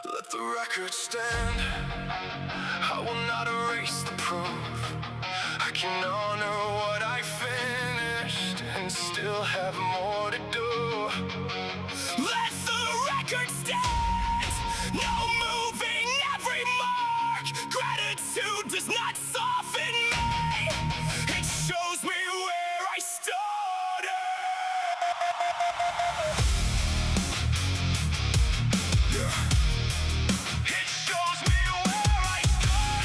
Let the record stand. I will not erase the proof. I can honor what I finished and still have more to do. Let the record stand. No moving every mark. Gratitude does not soften me. It shows me where I started. It shows me where I started.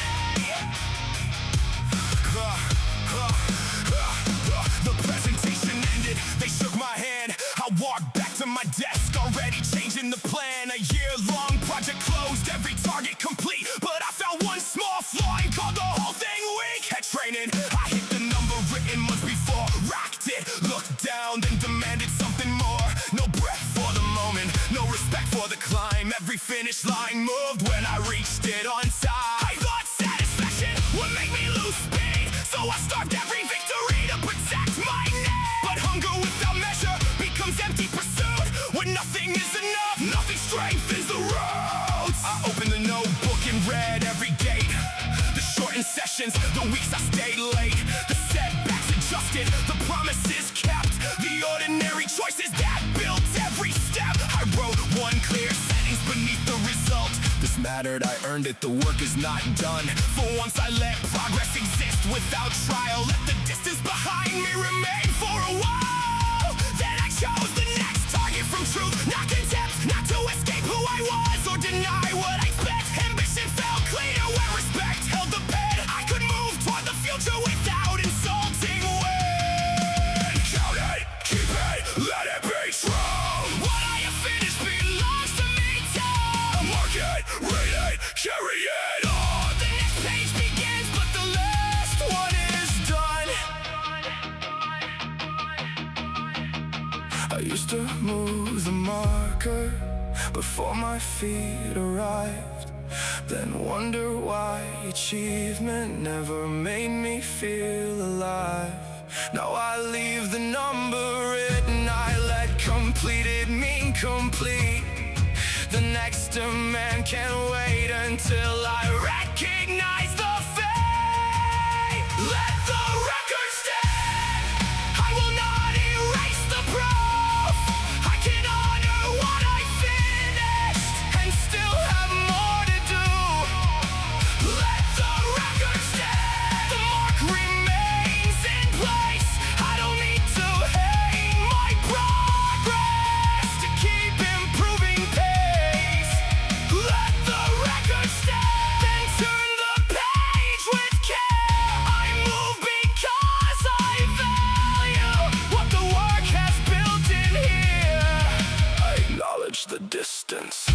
The presentation ended, they shook my hand. I walked back to my desk, already changing the plan. A year-long project closed, every target complete. But I found one small flaw and called the whole thing weak. HIIT Training, I hit the number written months before. Rocked it, looked down, then demanded something more. No breath for the moment, no respect for the climb. Every finish line moved when I reached it on time. I thought satisfaction would make me lose speed, so I starved every victory to protect my name. But hunger without measure becomes empty pursuit. When nothing is enough, nothing strengthens the roots. I opened the notebook and read every date. The shortened sessions, the weeks I stayed late. The setbacks adjusted, the promises kept. The ordinary choices that built every step. I wrote one clear sentence beneath the result. This mattered, I earned it, the work is not done. For once I let progress exist without trial. Let the distance behind me remain for a while. Then I chose the next target from truth, not contempt. Not to escape who I was or deny what I expect. Ambition felt cleaner when respect held the pen. I could move toward the future without insulting wind. Count it, keep it, let it be true. What I have finished belongs to me too. Mark it, read it, carry it on. The next page begins, but the last one is done. I used to move the marker before my feet arrived, then wonder why achievement never made me feel alive. Now I leave the number written, I let completed mean complete. The next demand can't wait until I recognize the fate. Let the record stand. I will not erase the proof. I can honor what I finished and still have more to do. Let the record stand. The mark remains in place. I don't need to hate my progress to keep improving pace. Let the record stand. Then turn the page with care. I move because I value what the work has built in here. I acknowledge the distance.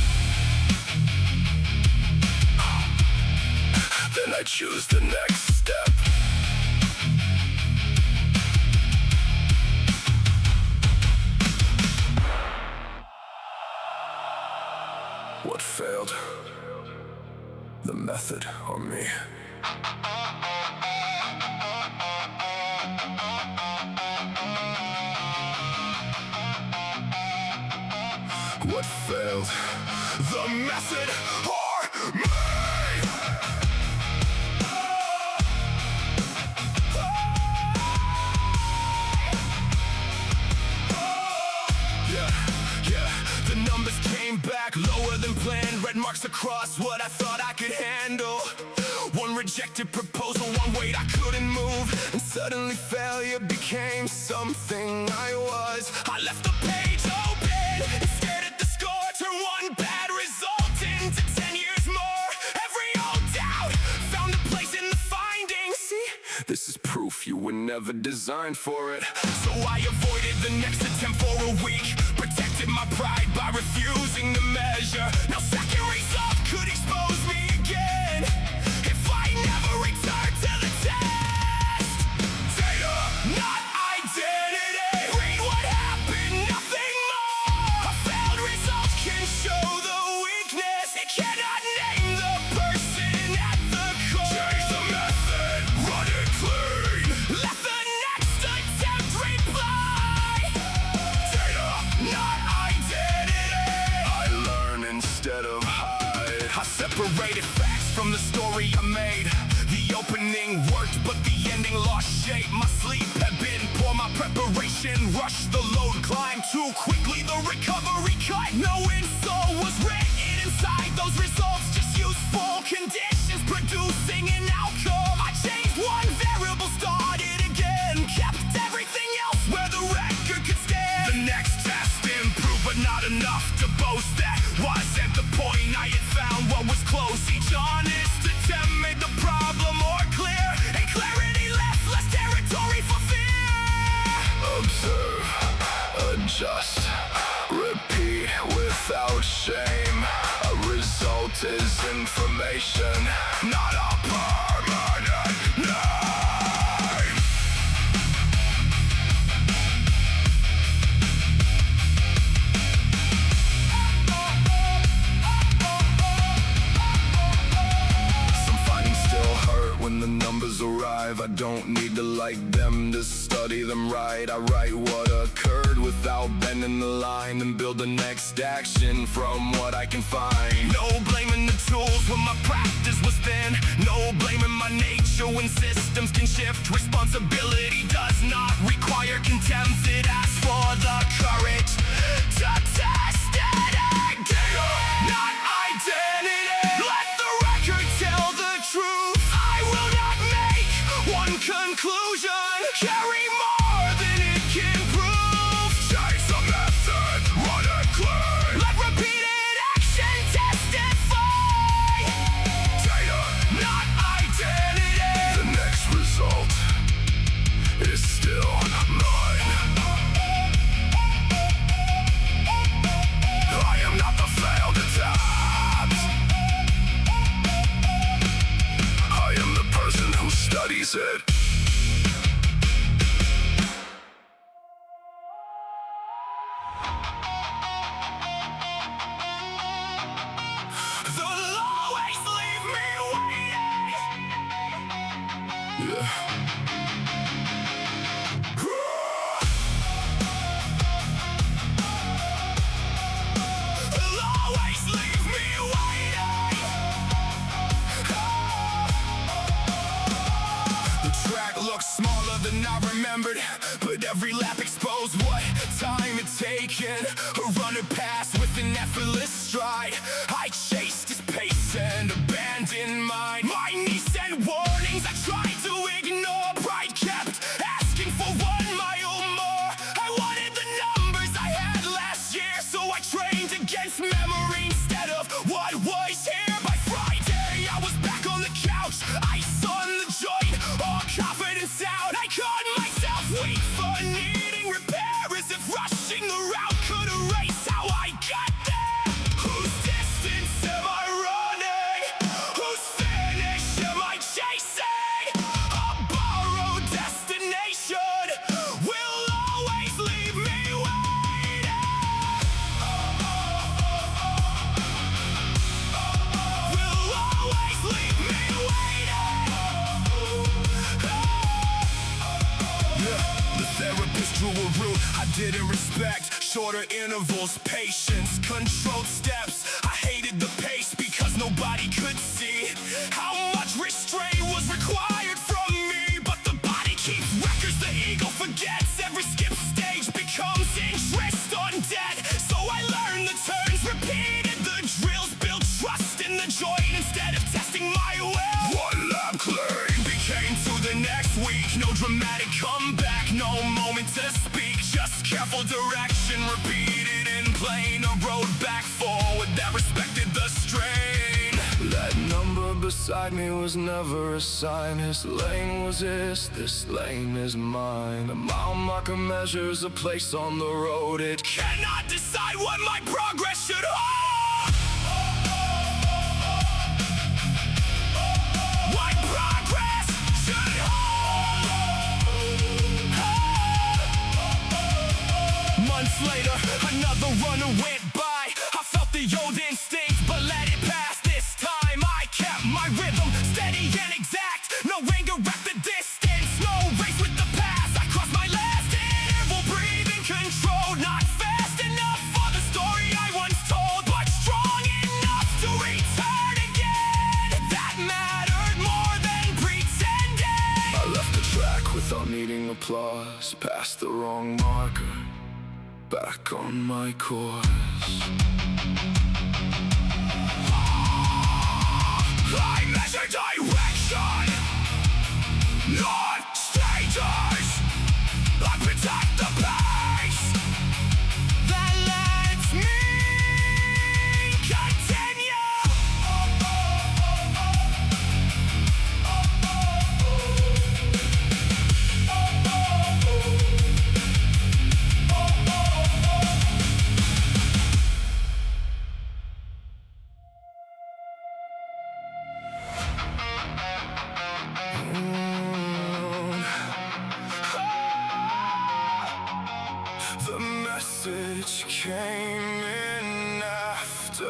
Then I choose the next step. What failed? The method or me? What failed? The method or me? The numbers came back lower than planned. Red marks across what I thought I could handle. One rejected proposal, one weight I couldn't move. And suddenly failure became something I was. I left the page open and stared at the score. Turned one bad result into 10 years more. Every old doubt found a place in the findings. See, this is proof you were never designed for it. So I avoided the next attempt for a week. Protected my pride by refusing to measure. Now second result could expose me again if I never return to the test. Data, not identity. Read what happened, nothing more. A failed result can show the weakness. It cannot name the person at the core. Change the method, run it clean. Let the next attempt reply. Data, not identity. I learn instead of hide. separated facts from the story I made. The opening worked, but the ending lost shape. My sleep had been poor, my preparation rushed. The load climbed too quickly, the recovery cut. No insole was written inside those results, just useful conditions producing an outcome. I changed one variable, started again, kept everything else where the record could stand. The next test improved, but not enough to boast. That wasn't the point, I had found what was close. Each honest attempt made the problem more clear, and clarity left less territory for fear. Observe, adjust, repeat without shame. A result is information, not a permanent name. Some findings still hurt when the numbers arrive. I don't need to like them to study them right. I write what occurred without bending the line, and build the next action from what I can find. No blaming the tools when my practice was thin. No blaming my nature when systems can shift. Responsibility does not require contempt. It asks for the courage to test it again. Not identity. Let the record tell the truth. I will not make one conclusion. Carry more than it can prove. Change the method, run it clean. Let repeated action testify. Data, Not identity. the next result is still mine. I am not the failed attempt. I am the person who studies it. They'll always leave me waiting. Yeah. They'll always leave me waiting. The track looks smaller than I remembered, but every lap exposed what time it taken. A runner passed with an effortless stride. I chased his pace and abandoned mine. My knees sent warnings I tried to ignore. Pride kept asking for 1 mile more. I wanted the numbers I had last year, so I trained against memory instead of what was here. By Friday, I was back on the couch, ice on the joint, all confidence out. I caught myself weak for needing repair, as if rushing the route could erase how I got there. Whose distance am I running? Whose finish am I chasing? A borrowed destination will always leave me waiting. Will always leave me waiting. The therapist drew a route I didn't respect. Shorter intervals, patience, controlled steps. I hated the pace because nobody could see how much restraint was required from me. But the body keeps records, the ego forgets. Every skip stage becomes interest on debt. So I learned the turns, repeated the drills, built trust in the joint instead of testing my will. One lap clean. Became to the next week, no dramatic comeback, no moment to speak, just careful direction repeated in plain. A road back forward that respected the strain. That number beside me was never a sign. His lane was his, this lane is mine. A mile marker measures a place on the road. It Cannot decide what my progress should hold. What progress should hold. Months later, another runner went by. I felt the old instinct, but let it pass. This time I kept my rhythm steady and exact. No anger at the distance, no race with the past. I crossed my last interval, breathing control. Not fast enough for the story I once told, but strong enough to return again. applause, past the wrong marker, back on my course. I measure direction, not stages. I protect the pace that lets me The message came in after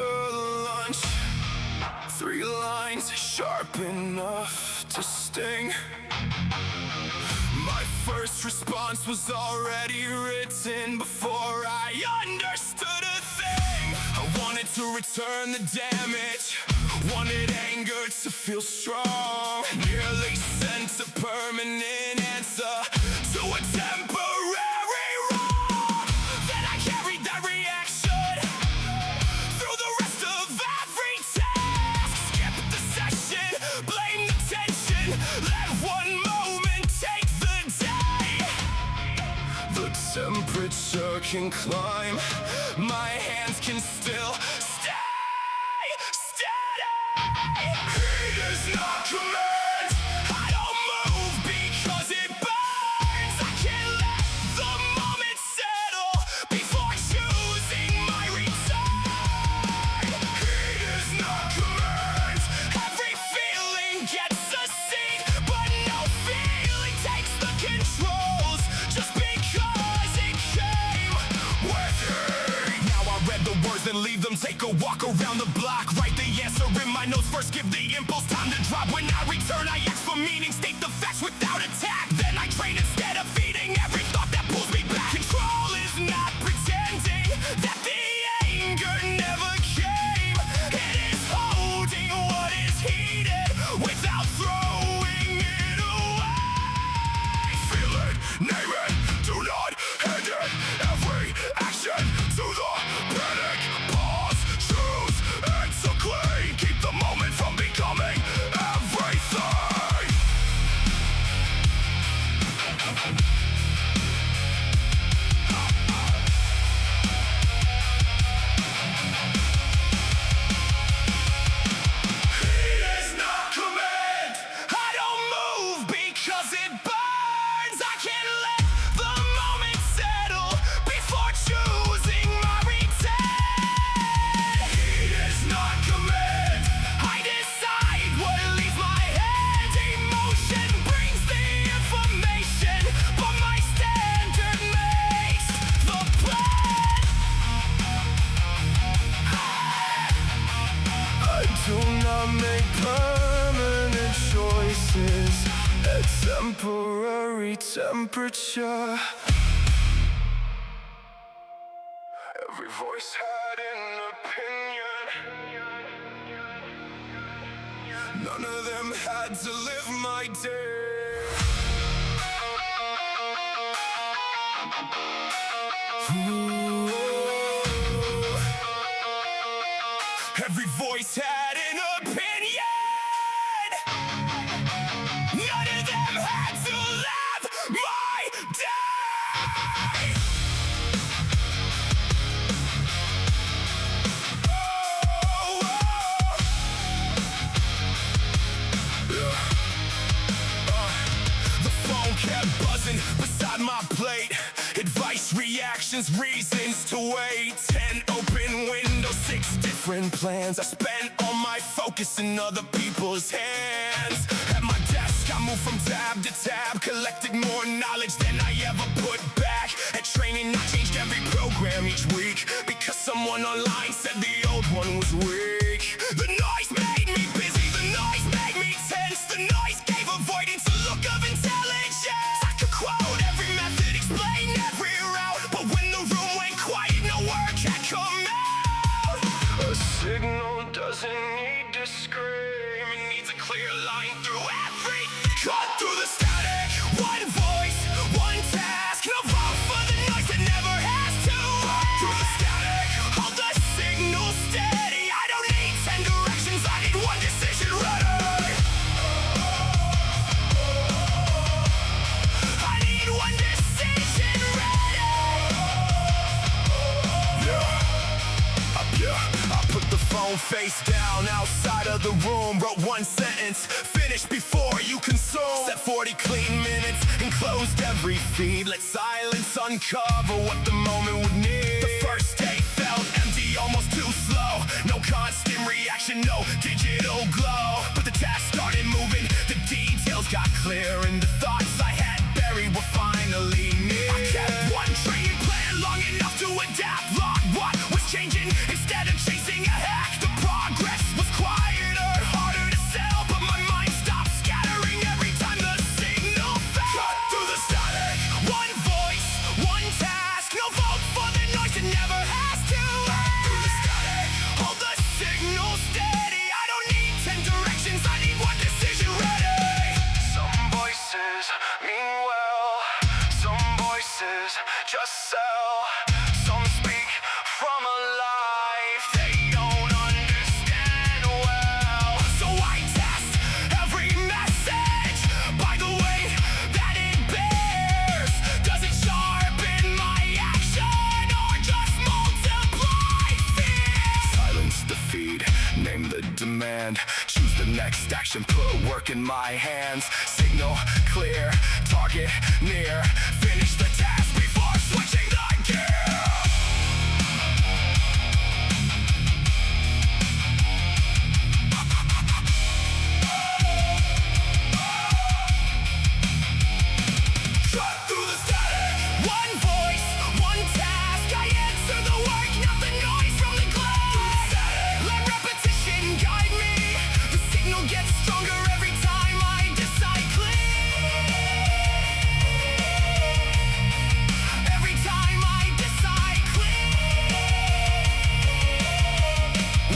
lunch. 3 lines sharp enough to sting. My first response was already written before I understood a thing. I wanted to return the damage, wanted anger to feel strong, nearly sent a permanent answer to a temporary wrong. Then I carried that reaction through the rest of every task. Skipped the session, blame the tension, let one moment take the day. The temperature can climb, my hands can still stay steady. Heat is not command, I don't move because it burns. I can't let the moment settle before choosing my return. Heat is not command, every feeling gets a seat, but no feeling takes the controls just because it came with heat. Now I read the words, then leave them, take a walk around the block. Write the answer in my notes first, give the impulse time to drop. When I return, I ask for meaning, state the facts without attack. Then I train instead of feeding every thought that pulls me back. Control is not pretending that the anger never came. It is holding what is heated without throwing it away. Feel it, name it, do not end it. Every action to the panic. Pause, choose, and so clean. Keep the moment from becoming everything. Heat is not command, I don't move because it burns. I can't let the moment settle before choosing my return. Heat is not command, I decide what leaves my hand. Emotion brings the information, but my standard makes the plan. I do not make permanent choices at temporary temperature. Every voice had an opinion. None of them had to live my day. Ooh. Every voice had an opinion. None of them had to live my day. Oh, oh. Yeah. The phone kept buzzing beside my plate. Advice, reactions, reasons to wait. 10 open windows, 6 different plans. I spent all my focus in other people's hands. At my desk, I moved from tab to tab, collecting more knowledge than I ever put back. At training, I changed every program each week because someone online said the old one was weak. The noise made me busy, the noise made me tense. The noise gave avoidance a look of intelligence. I could quote every method, explain every route, but when the room went quiet, no word had come out. A signal doesn't need to scream, it needs a clear line through everything. Cut through the static, one voice, one phone face down outside of the room. Wrote one sentence, finish before you consume. Set 40 clean minutes and closed every feed. Let silence uncover what the moment would need. The first day felt empty, almost too slow. No constant reaction, no digital glow. But the task started moving, the details got clear, and the thoughts I had buried were finally near. I kept one training plan long enough to adapt. Log what was changing instead of chasing a hack. The progress was quieter, harder to sell, but my mind stopped scattering every time the signal fell. Cut through the static. One voice, one task. No vote for the noise, it never has to end. Through the static. Hold the signal steady. I don't need 10 directions, I need one decision ready. Some voices mean well, some voices just sell. Some speak from a life they don't understand well. So I test every message by the weight that it bears. Does it sharpen my action or just multiply fear? Silence the feed, name the demand. Choose the next action, put work in my hands. Signal clear, target near. Finish the task before switching the gear. Cut through the static. One voice, one task. I answer the work, not the noise from the glass. Let repetition guide me. The signal gets stronger every time I decide clear. Every time I decide clear.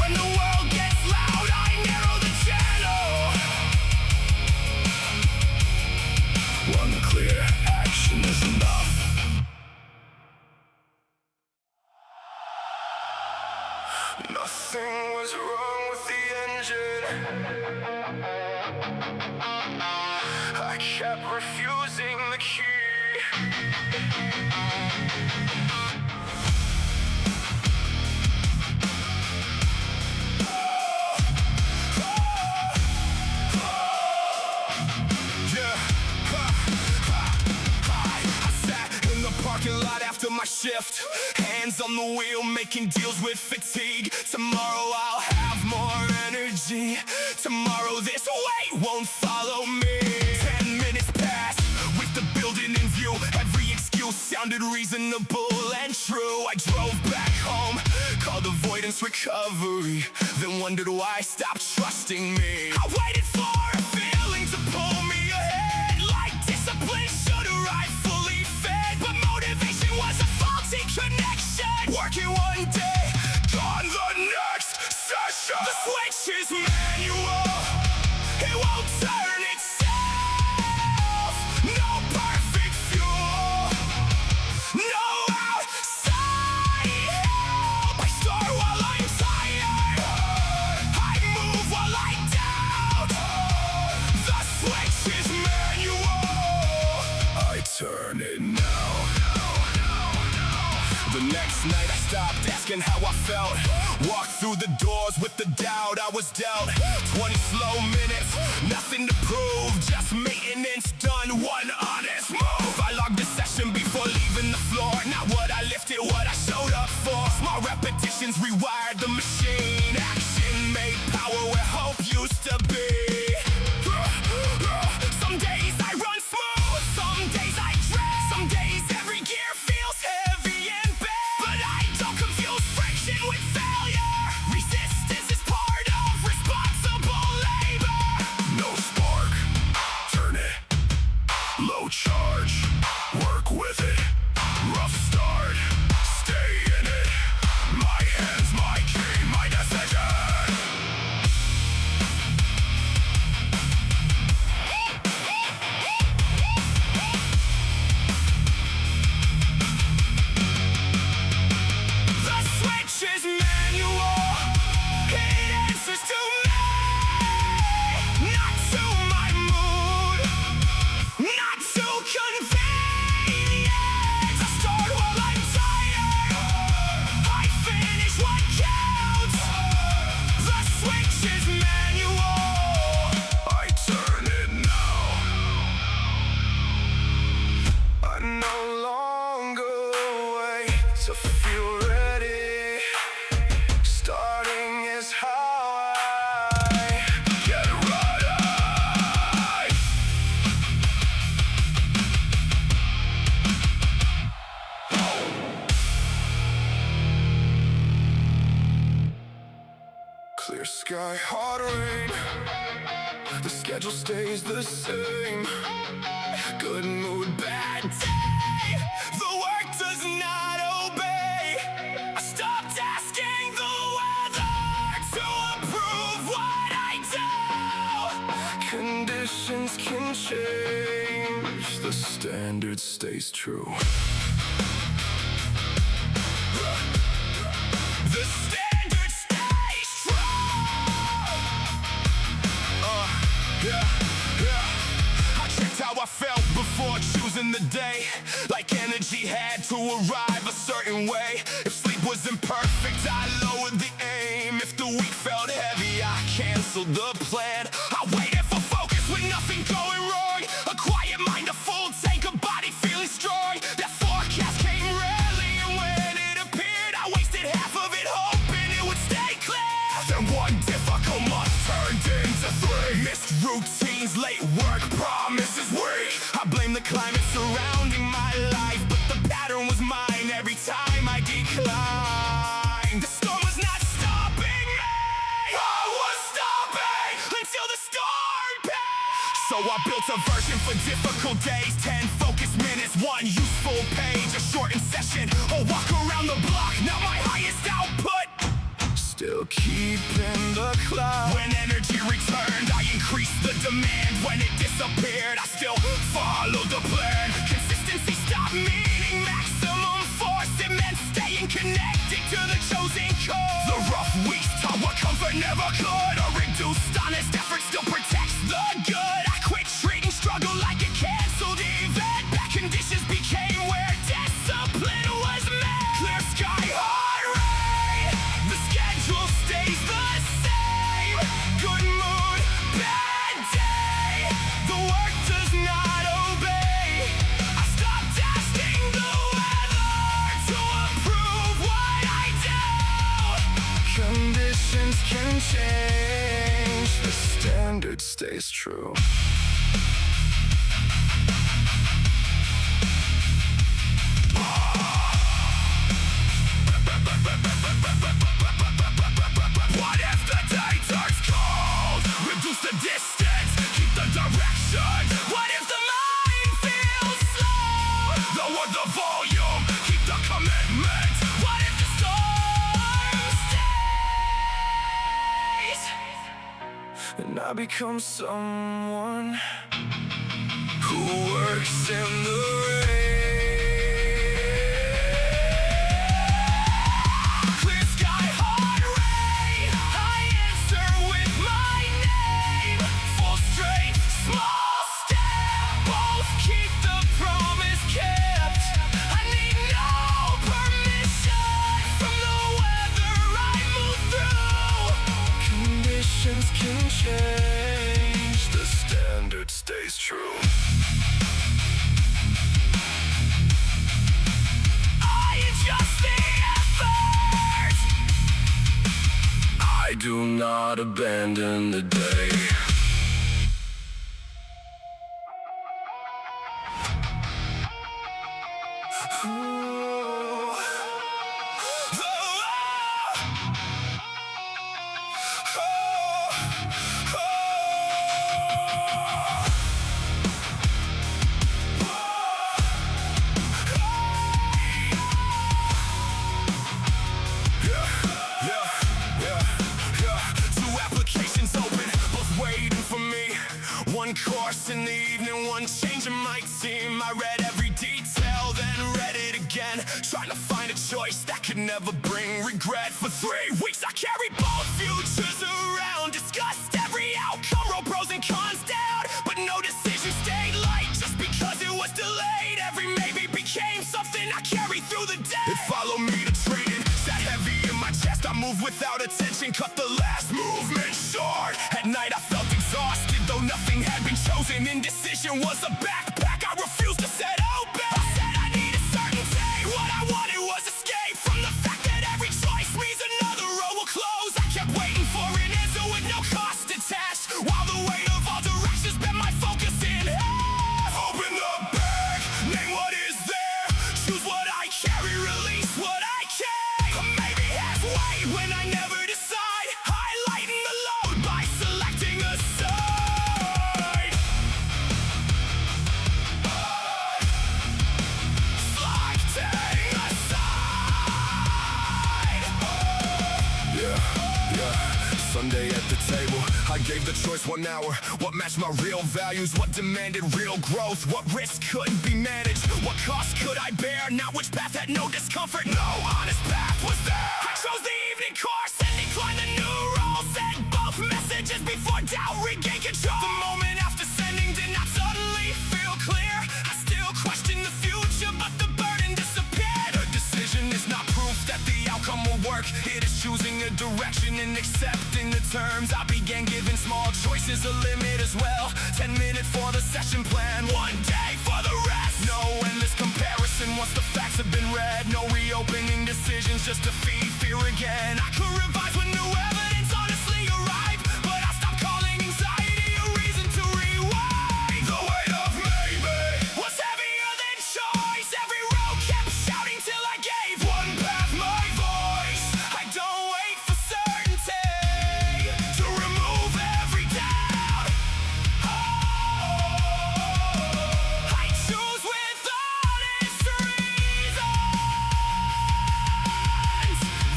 When the world gets loud, I narrow the channel. One clear action is enough. Nothing was wrong with the engine. I kept refusing the key. I sat in the parking lot after my shift, hands on the wheel, making deals with fatigue. Tomorrow I'll have more energy. Tomorrow this weight won't follow me. 10 minutes passed with the building in view. Every excuse sounded reasonable and true. I drove back home, called avoidance recovery, then wondered why I stopped trusting me. I waited for a feeling to pull me ahead, like discipline should arrive fully fed. But motivation was a faulty connection. Working one day, gone the next session. The switch is manual, it won't turn itself. No perfect fuel, no outside help. I start while I'm tired, I move while I doubt. The switch is manual, I turn it now. The next night I stopped asking how I felt. Walked through the doors with the doubt I was dealt. 20 slow minutes, nothing to prove, just maintenance done, one honest move. I logged the session before leaving the floor. Not what I lifted, what I showed up for. Small repetitions rewired the machine. Action made power where hope used to be. Some days I run smooth, some days I drag. Some days every gear feels heavy and bad. But I don't confuse friction with failure. Resistance is part of responsible labor. No spark, turn it. Low charge, work with it. Rough start, stay in it. My hands, my key, my decision. Clear sky, hard rain, the schedule stays the same. Good mood, bad day, the work does not obey. I stopped asking the weather to approve what I do. Conditions can change, the standard stays true. The standard stays true. I checked how I felt before choosing the day. Like energy had to arrive a certain way. If sleep wasn't perfect, I lowered the aim. If the week felt heavy, I canceled the plan. I waited for focus with nothing going wrong. A quiet mind, a full tank, a body feeling strong. That forecast came rarely, and when it appeared, I wasted half of it hoping it would stay clear. Then one difficult month turned into 3. Missed routines, late work, promises weak. I blame the climate surrounding my life, but the pattern was mine every time I declined. The storm was not stopping me, I was stopping until the storm passed. So I built a version for difficult days. 10 focus minutes, 1 useful page. A shortened session, a walk around the block. Now my highest output, still keeping the clock. When energy returned, I increased the demand. When it disappeared, I still followed the plan. Consistency stopped meaning maximum force. It meant staying connected to the chosen cause. The rough weeks taught what comfort never could. A reduced honest effort still protects the good. I quit treating struggle like a canceled event. Bad conditions became where discipline was met. Clear sky, hard rain, the schedule stays the same. Good mood, bad day, the work does not obey. I stopped asking the weather to approve what I do. Conditions can change, the standard stays true. What if the day turns cold? Reduce the distance, keep the direction. What if the mind feels slow? Lower the volume, keep the commitment. What if the storm stays? And I become someone who works in the rain. Clear sky, hard rain, I answer with my name. Full strength, small step, both keep the promise kept. I need no permission from the weather I move through. Conditions can change, the standard stays true. I adjust the effort, I do not abandon the day. One course in the evening, one change in my team. I read every detail, then read it again, trying to find a choice that could never bring regret. For 3 weeks I carried both futures around, discussed every outcome, wrote pros and cons down, but no decision stayed light. Just because it was delayed, every maybe became something I carried through the day. It followed me to training, sat heavy in my chest. I moved without attention, cut the last movement short. At night I felt exhausted, though nothing had been chosen. Indecision was a backpack I refused to set open. I said I needed certainty, what I wanted was escape from the fact that every choice means another road will close. I kept waiting for an answer with no cost attached, while the weight of all directions bent my focus in half. Open the bag, name what is there, choose what I carry, release what I can. Or maybe halfway when I never decide, highlight Sunday at the table. I gave the choice 1 hour. What matched my real values? What demanded real growth? What risk couldn't be managed? What cost could I bear? Not which path had no discomfort. No honest path was there. I chose the evening course and declined the new role. Sent both messages before doubt regained control. The moment after sending did not suddenly feel clear. I still question the future, but the burden disappeared. A decision is not proof that the outcome will work. It is choosing a direction and accepting the terms. I began giving small choices a limit as well. 10 minutes for the session plan, 1 day for the rest. No endless comparison once the facts have been read. No reopening decisions just to feed fear again. I could revise when new evidence honestly arrived, but I stopped calling anxiety a reason to rewind. The weight of maybe was heavier than choice. Every road kept shouting till I gave one path my voice. I don't wait for certainty to remove every doubt. I choose with honest reasons.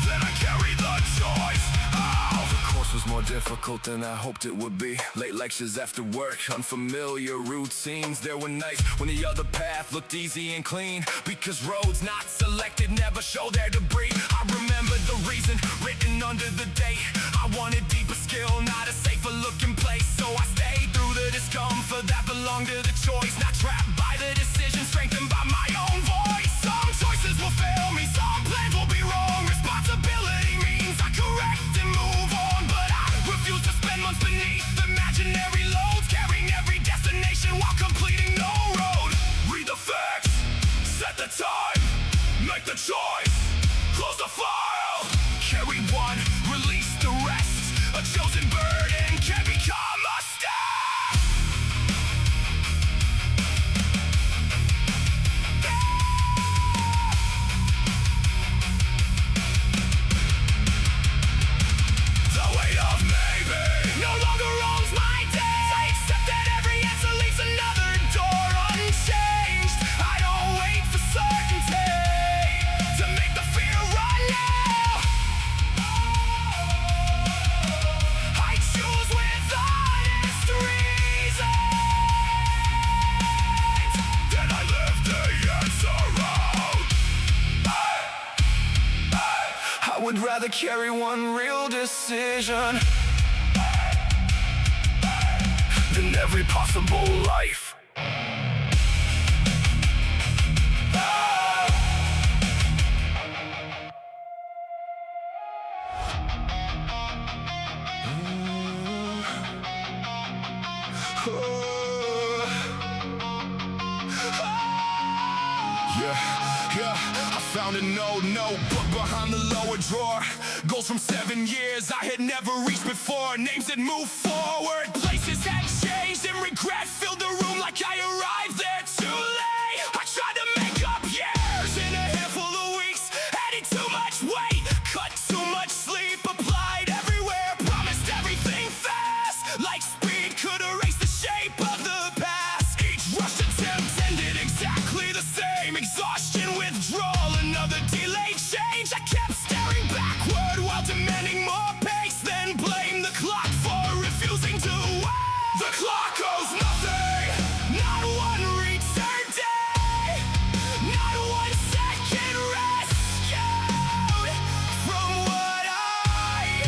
Then I carry the choice. The course was more difficult than I hoped it would be. Late lectures after work, unfamiliar routines. There were nights when the other path looked easy and clean, because roads not selected never show their debris. I remembered the reason written under the date. I wanted deeper skill, not a safer looking place. So I stayed through the discomfort that belonged to the choice. Not trapped by the decision, strengthened by my own voice. Some choices will fail me, some plans will be wrong. Responsibility means I correct and move on, but I refuse to spend months beneath imaginary loads, carrying every destination while completing no road. Read the facts, set the time, make the choice, close the file. Carry one, release the rest. A chosen burden can become a staff. The weight of maybe no longer owns my days. I accept that every answer leaves another door unchanged. I don't wait for certainty to make the fear run now. I choose with honest reasons. Then I live the answer out. I would rather carry one real decision than every possible life. I found an old notebook behind the lower drawer. Goals from 7 years I had never reached before. Names that moved forward, places had changed, and regret filled the room like I arrived there too late. I tried to make up years in a handful of weeks, added too much weight, cut too much sleep, applied everywhere, promised everything fast, like speed could erase the shape of the past. Each rushed attempt ended exactly the same. Exhaustion, withdrawal, another delayed change. I kept staring backward while demanding more pace, then blame the clock for refusing to wait. The clock owes nothing, not one return day, not one second rescued from what I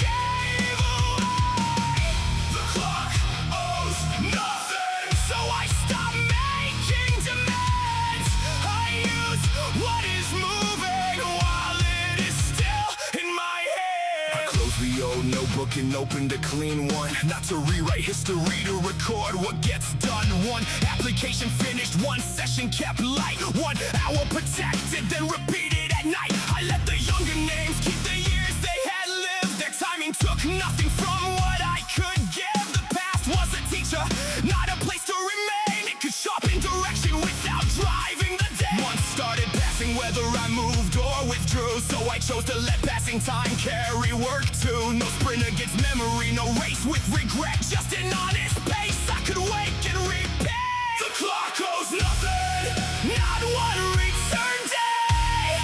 gave away. The clock owes nothing, so I stopped making demands. I use what is moving while it is still in my hand. I closed the old notebook and opened a clean one, not to rewrite history, to record what gets done. One application finished, one session kept light, 1 hour protected, then repeated at night. I let the younger names keep the years they had lived. Their timing took nothing from what I could give. The past was a teacher, not a place to remain. It could sharpen direction without driving the day. Months started passing whether I moved or withdrew, so I chose to let passing time carry work too. No sprint against memory, no race with regret, just an honest pace I could wake and repeat. The clock owes nothing, not one return day,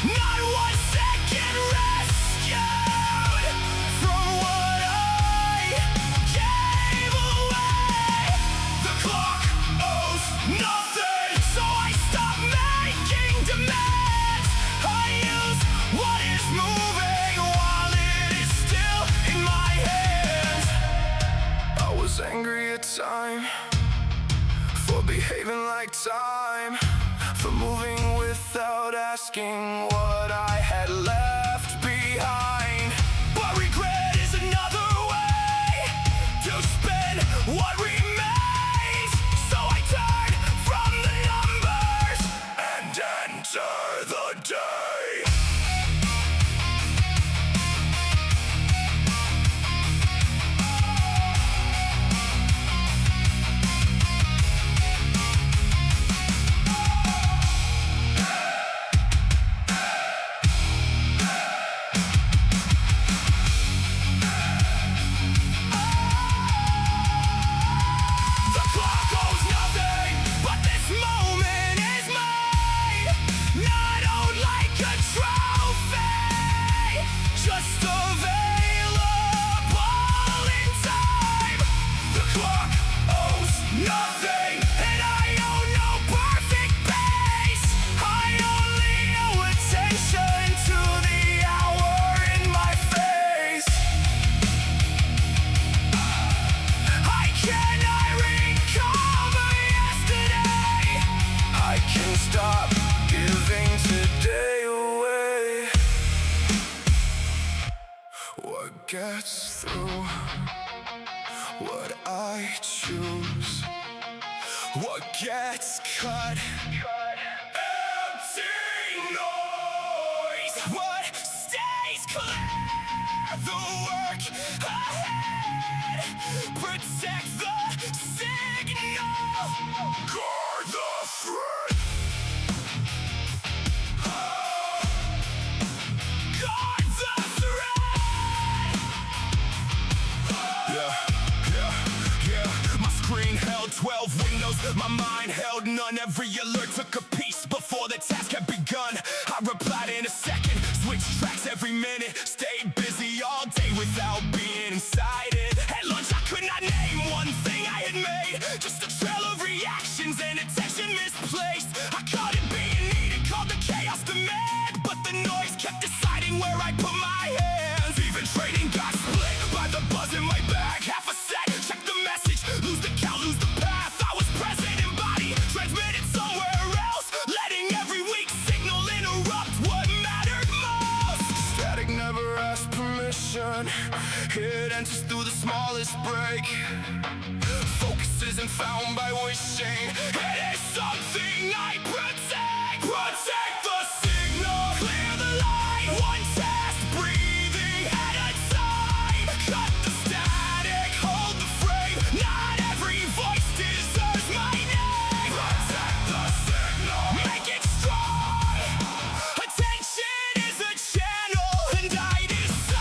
not one second rescued from what was angry at time, for behaving like time, for moving without asking what I had left behind. But regret is another way to spend what remains. So I turn from the numbers And enter the day. The clock goes nothing, but this moment is mine. Not owned like a trophy, just available in time. The clock owes nothing, and I owe no perfect pace. I only owe attention to the hour in my face. I cannot recover yesterday. I can stop giving today away. What gets through? What I choose? What gets cut? Empty noise. What stays clear? The work ahead. Protect the signal. Guard the thread. Guard the thread. Yeah. My screen held 12 windows. My mind held none. Every alert took a piece before the task had begun. I replied in a second. Switched tracks every minute. Stayed busy all day without being incited. At lunch I could not name one thing I had made. Just a trail of reactions and attention misplaced. I caught it being needed, called the chaos demand. But the noise kept deciding where I put my hands. Even training got split by the buzz in my back. Half a sec, check the message, lose the count, lose the path. I was present in body, transmitted somewhere else. Letting every weak signal interrupt what mattered most. Static never asked permission. It enters through the smallest break. Focus isn't found by wishing. It is something I protect. Protect the signal, clear the line. One test, breathing at a time. Cut the static, hold the frame. Not every voice deserves my name. Protect the signal. Make it strong. Attention is a channel, and I decide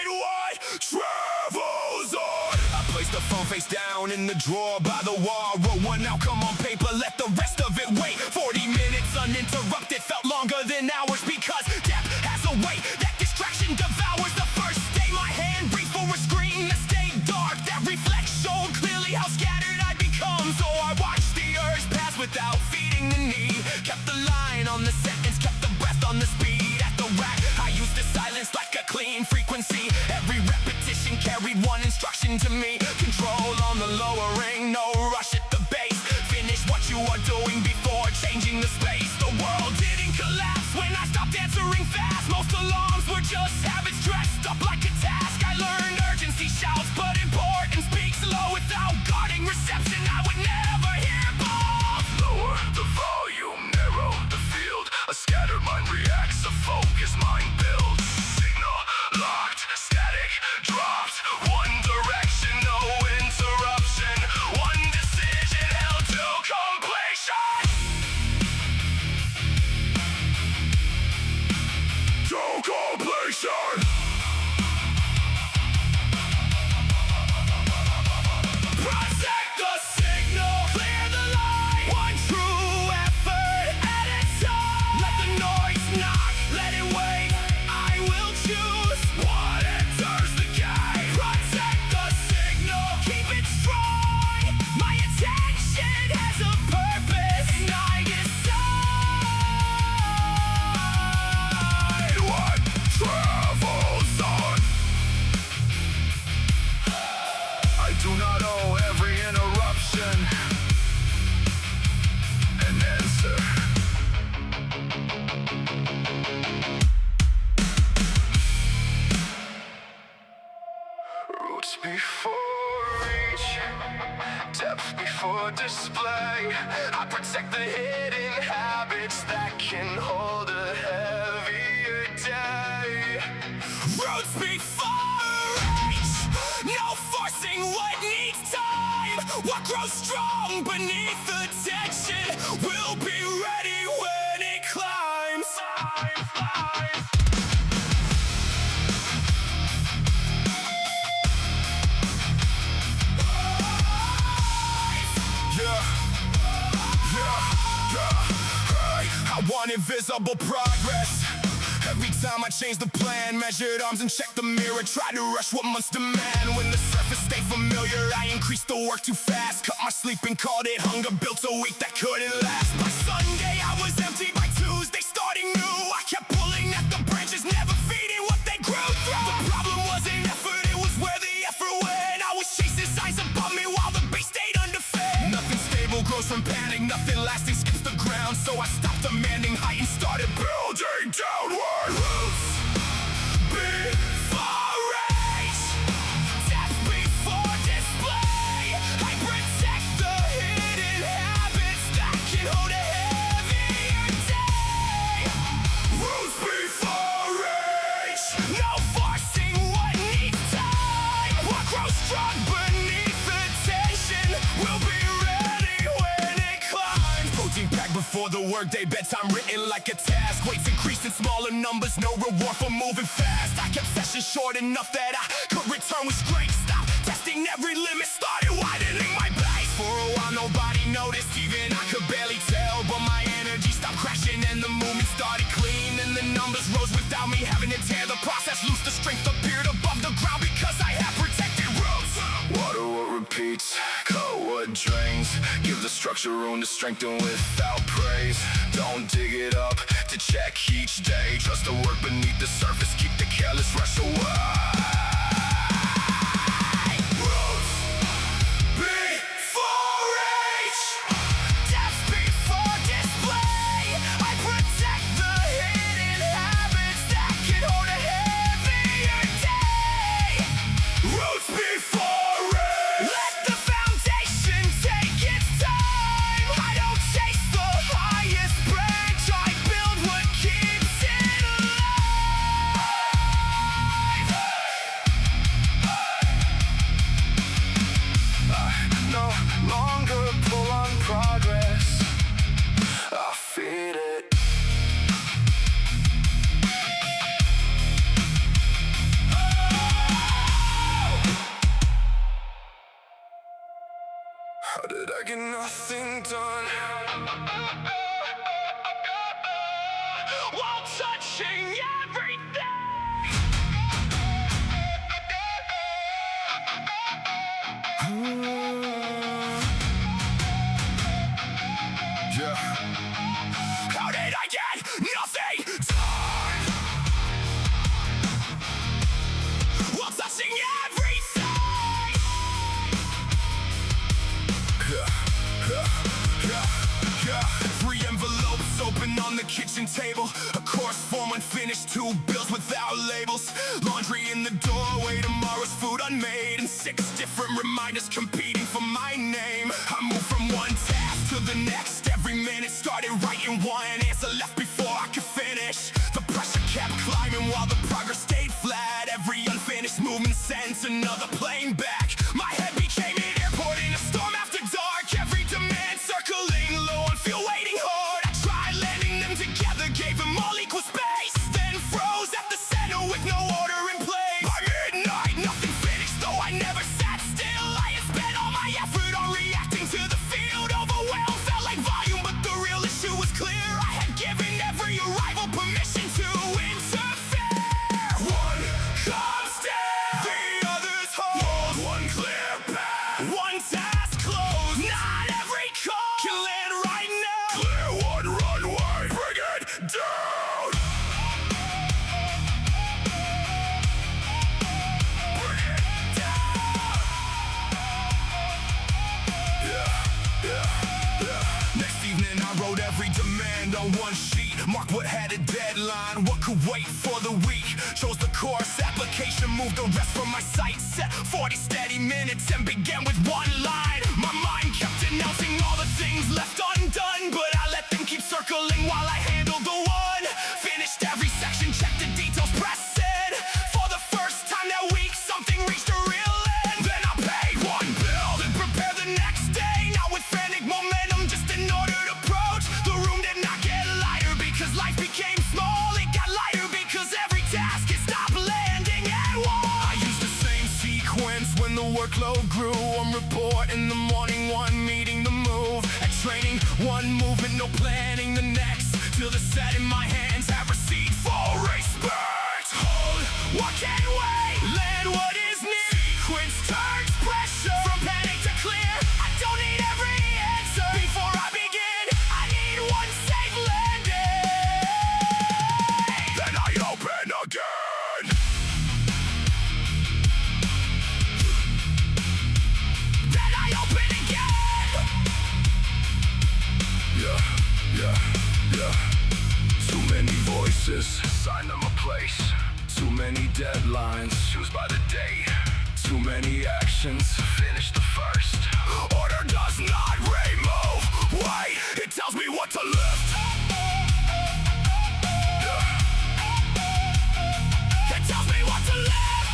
what Travels on. I placed the phone face down in the drawer by the wall. Wrote one outcome on paper, let the rest of it wait. 40 minutes uninterrupted felt longer than hours, because depth has a weight that distraction devours. The first day my hand reached for a screen that stayed dark. That reflex showed clearly how scattered I'd become. So I watched the urge pass without feeding the need. Kept the line on the sentence, kept the breath on the speed. At the rack, I used the silence like a clean frequency. Every repetition carried one instruction to me. Control on the lowering, no rush at the base. Finish what you are doing before changing the space. The world didn't collapse when I stopped answering fast. Most alarms were just habits dressed up like a task. I learned urgency shouts, but importance speaks low. Without guarding reception, I would never hear both. Lower the volume, narrow the field. A scattered mind reacts, a focused mind builds. Signal locked, static dropped. One direction, no interruption. One decision held to completion. To completion. Protect the signal, clear the line. One true effort at a time. Let the noise knock, let it wait. I will choose what enters the gate. Protect the signal, keep it strong. My attention has a purpose, and I decide What travels before reach, depth before display. I protect the hidden habits that can hold a heavier day. Roots before reach, no forcing what needs time. What grows strong beneath the tension will be ready when it climbs. I want invisible progress. Every time I change the plan, measured arms and check the mirror, try to rush what must demand. When the surface stay familiar, I increased the work too fast. Cut my sleep and called it hunger, built a week that couldn't last. By Sunday I was empty, by Tuesday starting new. I kept pulling at the branches, never feeding what they grew through. The problem wasn't effort, it was where the effort went. I was chasing signs above me while the beast stayed undefended. Nothing stable grows from panic, nothing lasting skips the ground. So I stopped demanding height and started building downward. Roots before reach, depth before display. I protect the hidden habits that can hold a heavier day. Roots before reach, No forcing what needs time. What grows strong beneath the tension will be ready when it climbs. Protein packed before the workday, bedtime written like a task. Weights increased in smaller numbers, no reward for moving fast. I kept sessions short enough that I could return with strength. Stop testing every limit, started widening my base. For a while nobody noticed, even I could barely tell. But my energy stopped crashing and the movement started clean. And the numbers rose without me having to tear the process loose. The strength appeared above the ground because I had protected roots. water what repeats, cut what drains. Give the structure room to strengthen without praise. Don't dig it up to check each day. Trust the work beneath the surface, keep the careless rush away. Roots before reach, depth before display. I protect the hidden habits that can hold a heavier day. Roots before reach, Let the foundation take its time. I don't chase the highest branch, I build what keeps it alive. no longer pull on progress, I feed it. How did I get nothing done? While touching everything. Yeah. How did I get nothing done? While touching everything. Three envelopes open on the kitchen table. A course form unfinished, 2 bills without labels. Laundry in the doorway, tomorrow's food unmade. And 6 different reminders competing for my name. I move from one task to the next. Every minute started writing one answer left before I could finish. The pressure kept climbing while the progress stayed flat. Every unfinished movement sends another plane back. My head became an airport in a storm after dark. Every demand circling low on fuel waiting hard. I tried landing them together, gave them all equal space. Then froze at the center with no order in place. By midnight, nothing finished, though I never sat still. I had spent all my effort on reacting to the field. Overwhelmed felt like volume, but the real issue was clear. I had given every arrival permission to interfere. One comes down, The others hold one clear path. one task closed. Not every call can land right now. Clear one runway, bring it down. Bring it down. Yeah. Next evening I wrote every demand on one sheet. Mark what had a deadline, what could wait for the week. Chose the course application, moved the rest from my sight. Set 40 steady minutes and began with one line. My mind kept announcing all the things left undone, but I let them keep circling while I handled the one. Finished every section, checked the details, pressed send. For the first time that week, something reached a real end. Then I paid one bill, then prepared the next day. Now with frantic momentum, just in order to approach. The room did not get lighter because life became small. It got lighter because every task it stopped landing at one. I used the same sequence when the workload grew. One report in the morning, one meeting, the move. At training, one movement, no planning the next. Till the set in my hands have receipt for respect. Hold what can wait, land what is near. Sequence turns pressure from panic to clear. I don't need every answer before I begin. I need one safe landing. Then I open again. Then I open again. Yeah. Too many voices, assign them a place. Too many deadlines, choose by the day. Too many actions, finish the first. Order does not remove weight, it tells me what to lift. It tells me what to lift.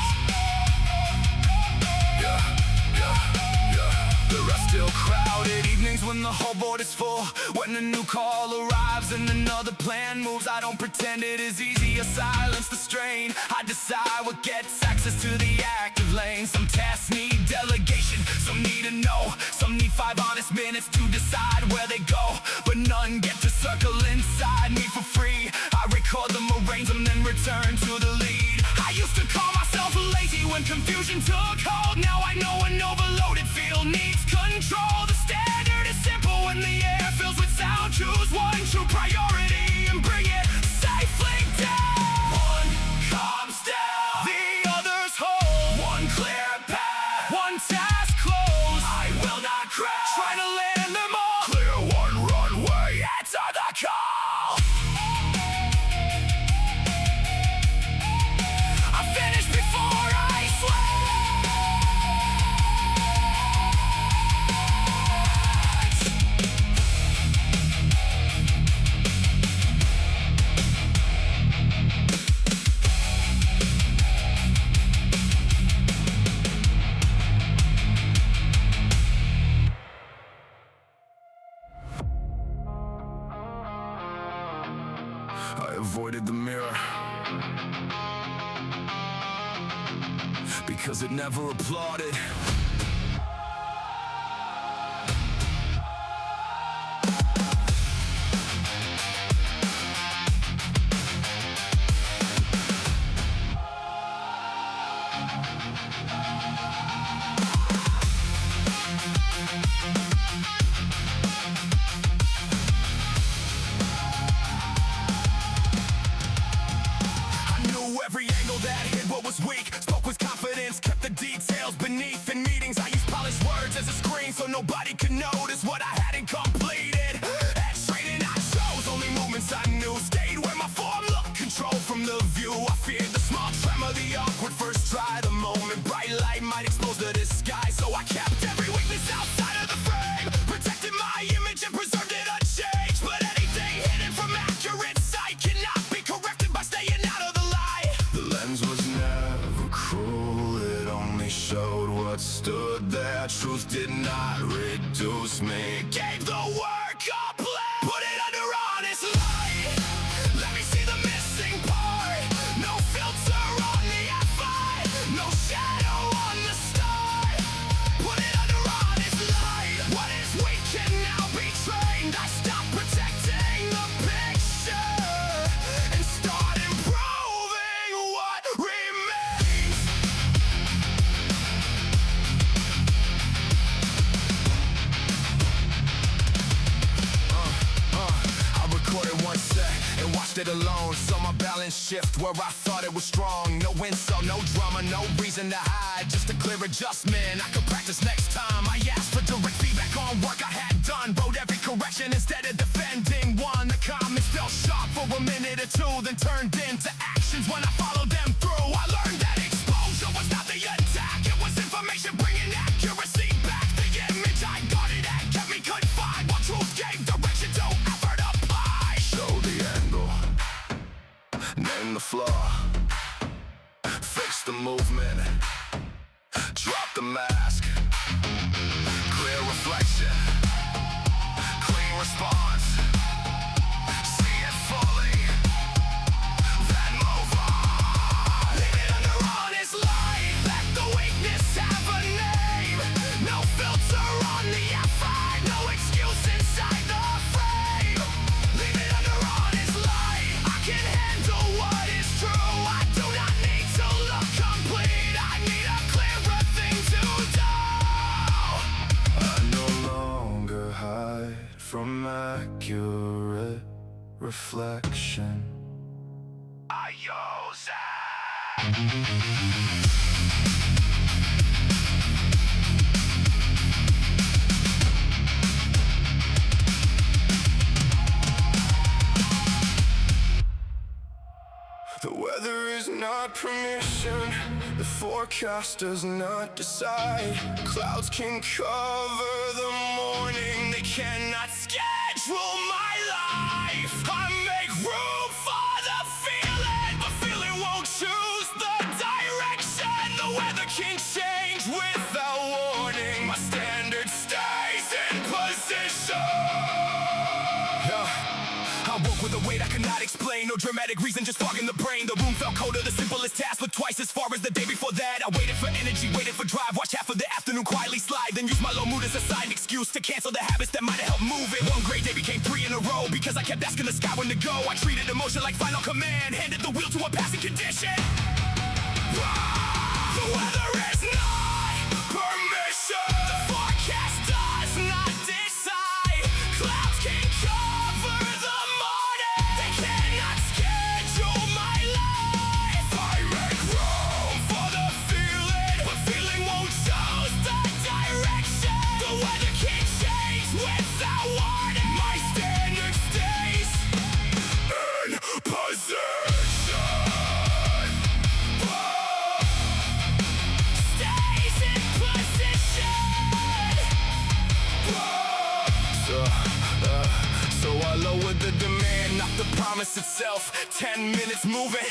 Yeah. The rest still crowded evenings when the whole board is full. When a new call arrives and another plan moves, I don't pretend it is easy. I silence the strain. I decide what gets access to the active lane. Some tasks need delegation, some need to know. Some need 5 honest minutes to decide where they go. But none get to circle inside me for free. I record them, arrange them, then return to the lead. I used to call myself lazy when confusion took hold. Now I know an overloaded field needs control. The standard is simple when the air fills with sound. Choose one true priority and bring it safely down. One comes down, the others hold. One clear path, one task closed. I will not crash, trying to land them all. Clear one runway, Answer the call. I finish before I switch. I avoided the mirror because it never applauded. Every angle that hit what was weak. Spoke with confidence, kept the details beneath. In meetings I used polished words as a screen so nobody could notice what I hadn't completed. At training I chose only movements I knew. Stayed where my form looked, control from the view. I feared the small tremor, the awkward first try. The moment bright light might expose the disguise. So I kept every weakness outside of the frame. Protected my image and preserved it unchanged. But anything hidden from accurate sight cannot be corrected by staying out of the light. The lens was never cruel, it only showed what stood there. Truth did not reduce me. Gave the work a play. Put it under honest light. Let me see the missing part. No filter on the F5, no shadow on the start. Put it under honest light. What is weak can now be trained. I stopped protecting the picture and start improving what remains. I recorded one set and watched it alone. Saw my balance shift where I thought it was strong. No insult, no drama, no reason to hide. Just a clear adjustment, I could practice next time. I asked for direct feedback on work I had done. Wrote every correction instead of defending one. The comments fell sharp for a minute minute or two, then turned into actions when I followed them through. I learned that exposure was not the attack, it was information bringing accuracy back. The image I guarded at kept me confined, while truth gave direction to effort applied. Show the angle, name the flaw, fix the movement, drop the mask, clear reflection, clean response, see it fully, then move on. Leave it under honest light, let the weakness have a name. No filter on the effort, no excuse inside the frame. Leave it under honest light, I can handle what is true. I do not need to look complete, I need a clearer thing to do. I no longer hide from accurate reflection. I use The weather is not permission, the forecast does not decide. Clouds can cover the morning, they cannot schedule my life. I make room for the feeling, but feeling won't choose the direction. The weather can change without warning, my standard stays in position. I woke with a weight I could not explain, no dramatic reason, just fog in the brain. The room felt colder, the simplest task looked twice as far as the day before that. I waited for energy, waited for drive, watched half of the afternoon quietly slide, then used my low mood as a side excuse to cancel the habits that might have helped move it. One great day became 3 in a row, because I kept asking the sky when to go. I treated emotion like final command, handed the wheel to a passing condition. The weather is not permission, the forecast does not decide. Clouds can cover the morning, they cannot schedule my life. I make room for the feeling, but feeling won't choose the direction. The weather can change without warning, my standard stays in position. Stays in position. So I lowered the demand, not the promise itself. 10 minutes moving,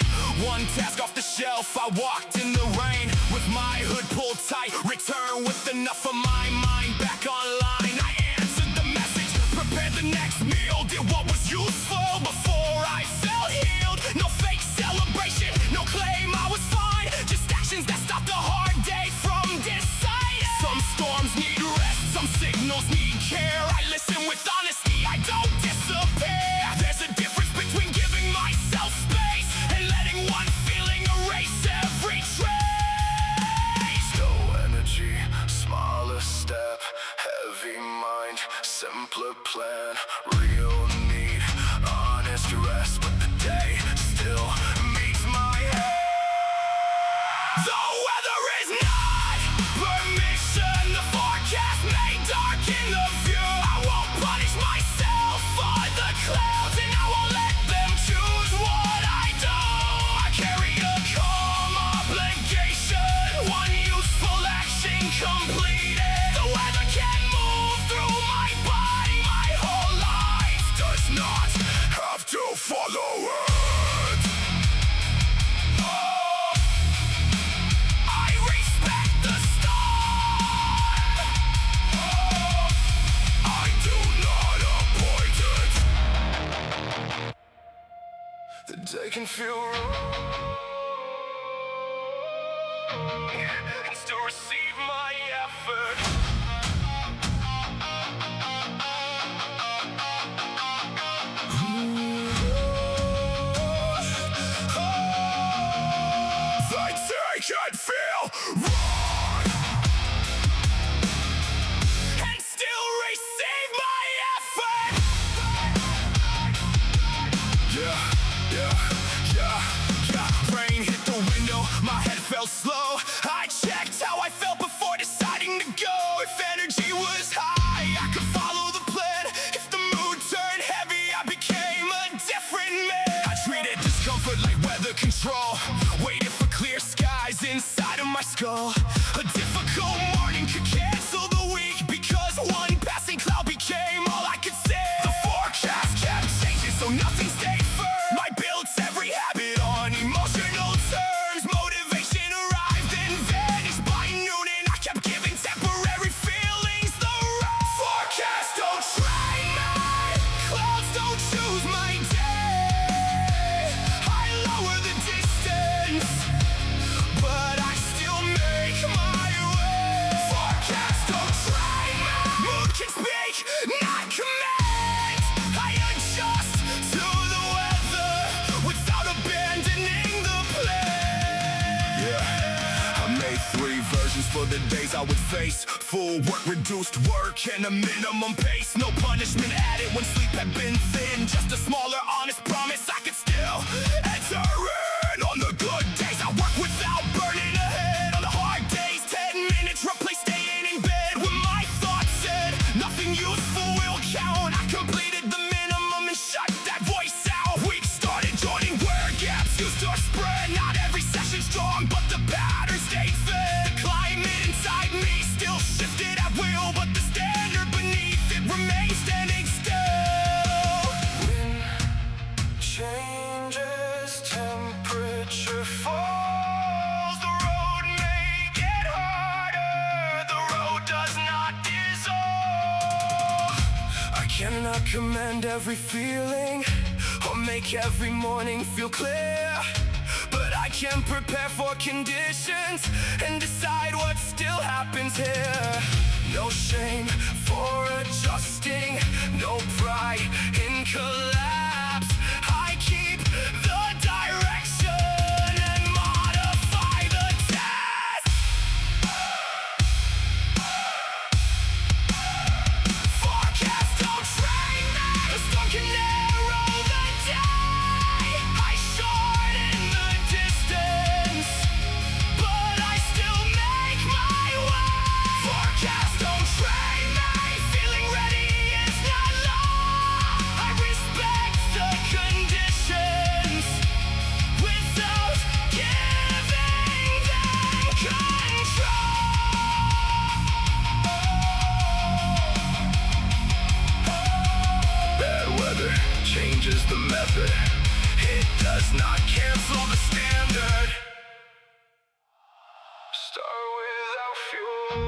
one task off the shelf. I walked in the rain with my hood pulled tight, returned with enough of my mind back online. I answered the message, prepared the next meal, did what was useful before I felt healed. No fake celebration, no claim I was fine, just actions that stopped a hard day from deciding. Some storms need rest, some signals need care. I listen with honesty, I don't disappear. There's a difference between giving myself space and letting one feeling erase every trace. no energy, smaller step, heavy mind, simpler plan, real need, honest rest, but the day still meets my head. The weather is not permission, the forecast may darken the view. I won't punish myself for the clouds, and I won't let them choose what I do. I carry a calm obligation, one useful action completed. The weather can move through my body, my whole life Does not have to follow it. I respect the storm. I do not avoid it. The day can feel wrong, And still receive my effort. the day can feel wrong. And still receive my effort. Yeah. Rain hit the window, my head felt slow. I checked how I felt before deciding to go. If energy was high, I could follow the plan. If the mood turned heavy, I became a different man. I treated waiting for clear skies inside of my skull. A difficult morning could cancel the week, because one passing cloud became all I could see. The forecast kept changing, so nothing stayed firm. I built every habit on emotional terms. Motivation arrived and vanished by noon, and I kept giving temporary feelings the run. Forecast don't train me, clouds don't choose my day. I lower the distance, but I still make my way. Forecast don't train me, mood can speak, not command. I adjust to the weather without abandoning the plan. Yeah, I made 3 versions for the days I would face. Full work, reduced work, and a minimum pace. No punishment added when sleep had been thin. Just a smaller, honest promise I could still enter in. On the good days I work without burning ahead. On the hard days, 10 minutes replace staying in bed. When my thoughts said nothing useful will count, I completed the minimum and shut that voice out. Weeks started joining where gaps used to spread. Not every session strong, but the pattern stayed fed. The climate inside me still shifted at will, but the standard beneath it remained standing still. Wind changes, temperature falls. The road may get harder, the road does not dissolve. I cannot command every feeling or make every morning feel clear, but I can prepare for conditions and decide what still happens here. No shame for adjusting, no pride in collapse. I keep the direction and modify the task. Forecast don't train me, the storm can narrow the day. I shorten the distance, but I still make my way. Forecast don't train me, feeling ready is not law. I respect the conditions without giving them control. Bad weather changes the method. It does not cancel the standard. Start without fuel,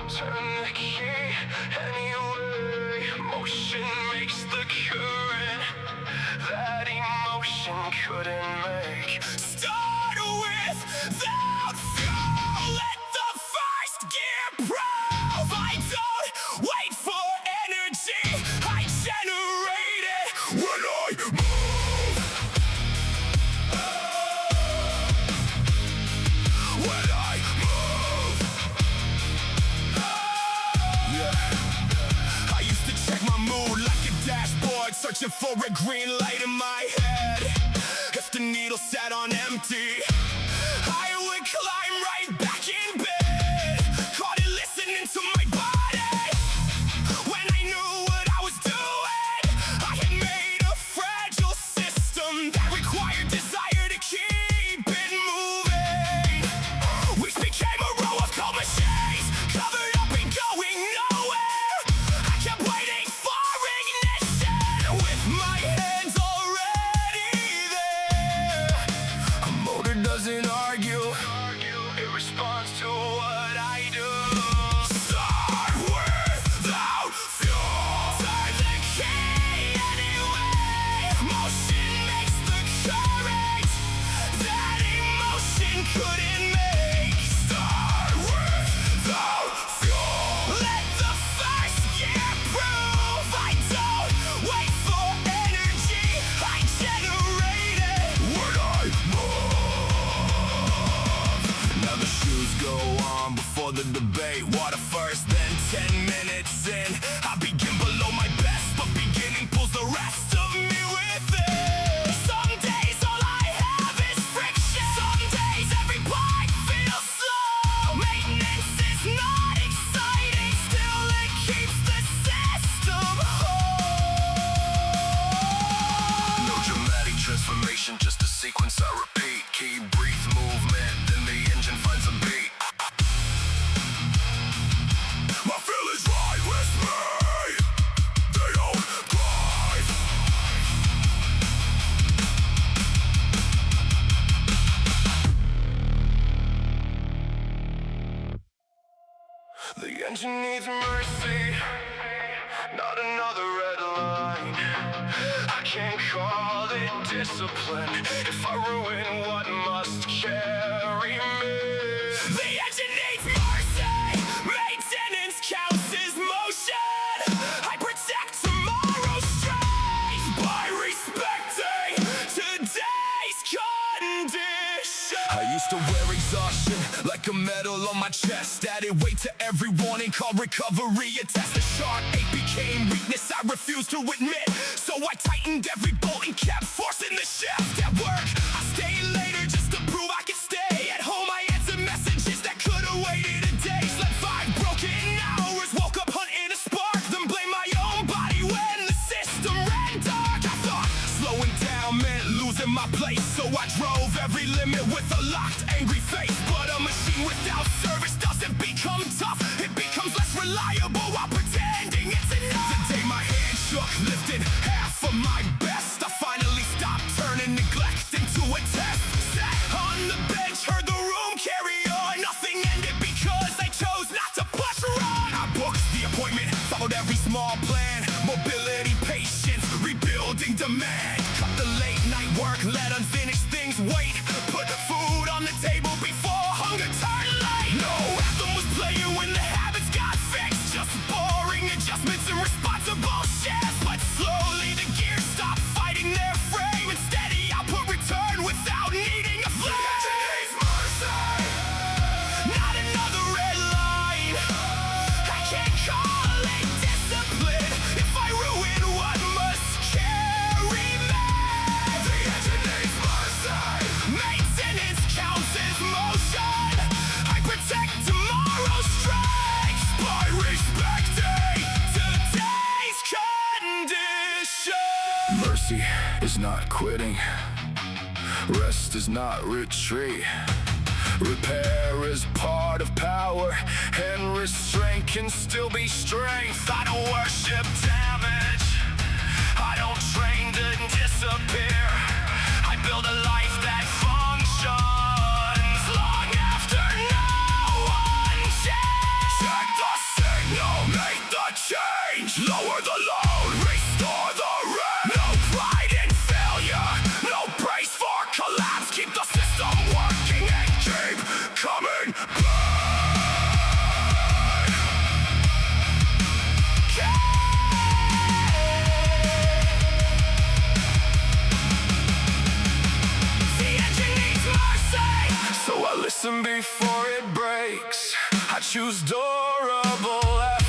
turn the key anyway. Motion makes the current that emotion couldn't make. Start without fuel, let the first gear prove. I don't wait for energy, I generate it when I move. When I move. Yeah. I used to check my mood like a dashboard, searching for a green light in my head. If the needle sat on empty, I would climb right back in bed. Caught it listening to my body. When I knew what I was doing, I had made a fragile system that required desire to keep it moving. Weeks became a row of cold machines, covered up and going nowhere. I kept waiting for ignition, with my hands already there. A motor doesn't argue, it responds to what I do. Start without fuel, turn the key anyway. Motion makes the current that emotion couldn't make. Start without fuel, let the first gear prove. I don't wait for energy, I generate it when I move. Now the shoes go on before the debate. What engine needs mercy, not another red line. I can't call it discipline if I ruin what must carry me. The engine needs mercy, maintenance counts as motion. I protect tomorrow's strength by respecting today's condition. I used to wear exhaustion like a medal on my chest. Added weight to every warning, called recovery a test. The sharp ache became weakness I refused to admit, so I tightened every bolt and kept forcing the shaft. At work, I stayed later just to prove I could stay. At home, I answered messages that could have waited a day. Slept 5 broken hours, woke up hunting a spark, then blamed my own body when the system ran dark. I thought slowing down meant losing my place, so I drove every limit with a locked, angry face. But a machine without service doesn't become tough, it becomes less reliable while pretending it's enough. The day my hand shook, lifted half of my best, I finally stopped turning neglect into a test. Sat on the bench, heard the room carry on. Nothing ended because I chose not to push run. I booked the appointment, followed every small plan. Mobility, patience, rebuilding demand. Cut the late night work, let unfinished things wait. Put food on the table before hunger turned late. No anthem was playing when the habits got fixed. Just boring adjustments and responsible shifts. But slowly the gears stopped fighting their frame. Instead the output returned without needing a flame. The engine needs mercy, not another red line. I can't call it discipline if I ruin what must carry me. The engine needs mercy, maintenance counts as motion. I protect tomorrow's strength by respecting today's condition. Mercy is not quitting, rest is not retreat. Repair is part of power, and restraint can still be strength. I don't worship damage, I don't train to disappear. I build a life that functions long after no one checks. Check the signal, make the change. Lower the load, restore the rest. No pride in failure, no praise for collapse. Keep the system working and keep coming back. The engine needs mercy, so I listen before it breaks. I choose durable effort.